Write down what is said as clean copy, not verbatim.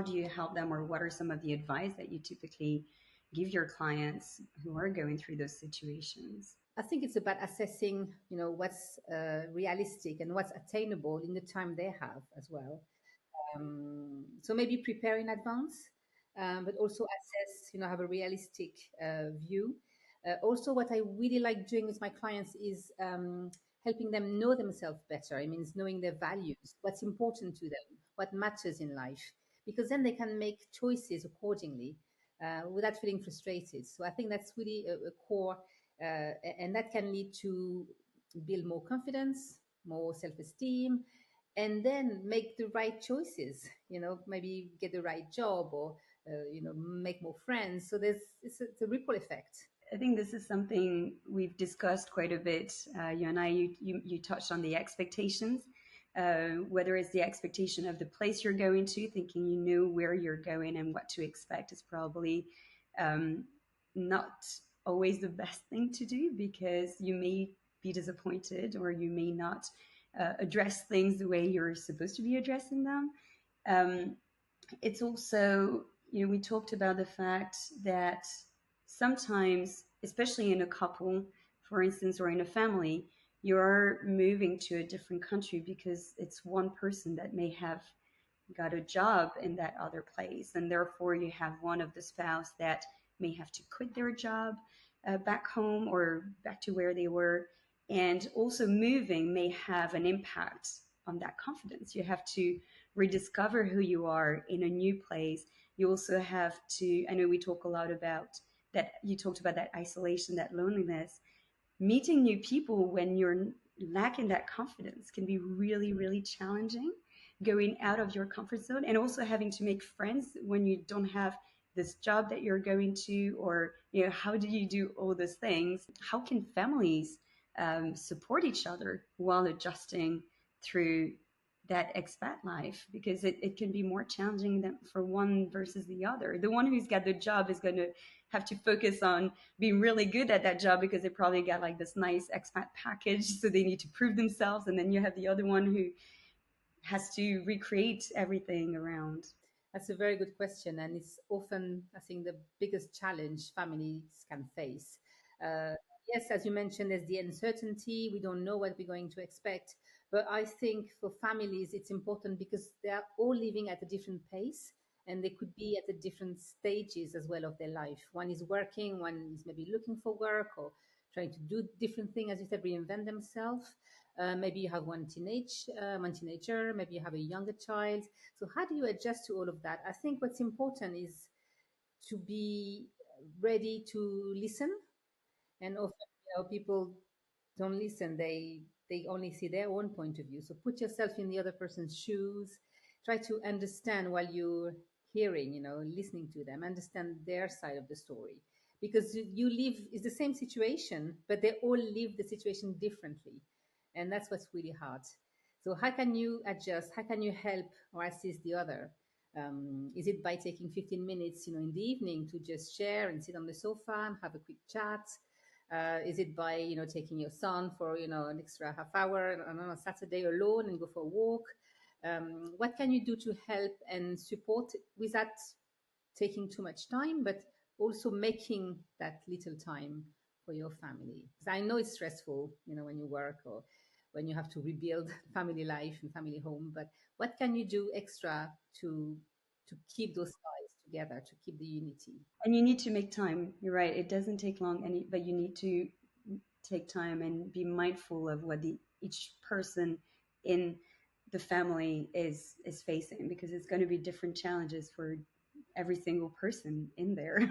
how do you help them, or what are some of the advice that you typically give your clients who are going through those situations? I think it's about assessing, what's realistic and what's attainable in the time they have as well. So maybe prepare in advance, but also assess, have a realistic view. Also, what I really like doing with my clients is helping them know themselves better. It means knowing their values, what's important to them, what matters in life, because then they can make choices accordingly without feeling frustrated. So I think that's really a core, and that can lead to build more confidence, more self-esteem, and then make the right choices, maybe get the right job, or make more friends. So it's a ripple effect. I think this is something we've discussed quite a bit. You and I, you touched on the expectations, whether it's the expectation of the place you're going to, thinking you know where you're going and what to expect is probably not always the best thing to do, because you may be disappointed, or you may not address things the way you're supposed to be addressing them. It's also, we talked about the fact that sometimes, especially in a couple, for instance, or in a family, you're moving to a different country because it's one person that may have got a job in that other place. And therefore, you have one of the spouse that may have to quit their job back home or back to where they were. And also, moving may have an impact on that confidence. You have to rediscover who you are in a new place. You also have to, I know we talk a lot about that, you talked about that isolation, that loneliness. Meeting new people when you're lacking that confidence can be really, really challenging. Going out of your comfort zone, and also having to make friends when you don't have this job that you're going to, or how do you do all those things? How can families support each other while adjusting through that expat life, because it can be more challenging than for one versus the other. The one who's got the job is going to have to focus on being really good at that job because they probably got like this nice expat package, so they need to prove themselves. And then you have the other one who has to recreate everything around. That's a very good question, and it's often, I think, the biggest challenge families can face. Uh, yes, as you mentioned, there's the uncertainty. We don't know what we're going to expect. But I think for families, it's important because they are all living at a different pace, and they could be at the different stages as well of their life. One is working, one is maybe looking for work, or trying to do different things, as you said, reinvent themselves. Maybe you have one teenager, maybe you have a younger child. So how do you adjust to all of that? I think what's important is to be ready to listen. And often, people don't listen. They only see their own point of view. So put yourself in the other person's shoes. Try to understand while you're hearing, listening to them, understand their side of the story. Because you live, it's the same situation, but they all live the situation differently. And that's what's really hard. So how can you adjust? How can you help or assist the other? Is it by taking 15 minutes, in the evening to just share and sit on the sofa and have a quick chat? Is it by, taking your son for, an extra half hour on a Saturday alone and go for a walk? What can you do to help and support without taking too much time, but also making that little time for your family? Because I know it's stressful, when you work or when you have to rebuild family life and family home. But what can you do extra to keep those ties together, to keep the unity? And you need to make time. You're right. It doesn't take long, but you need to take time and be mindful of what each person in the family is facing, because it's going to be different challenges for every single person in there.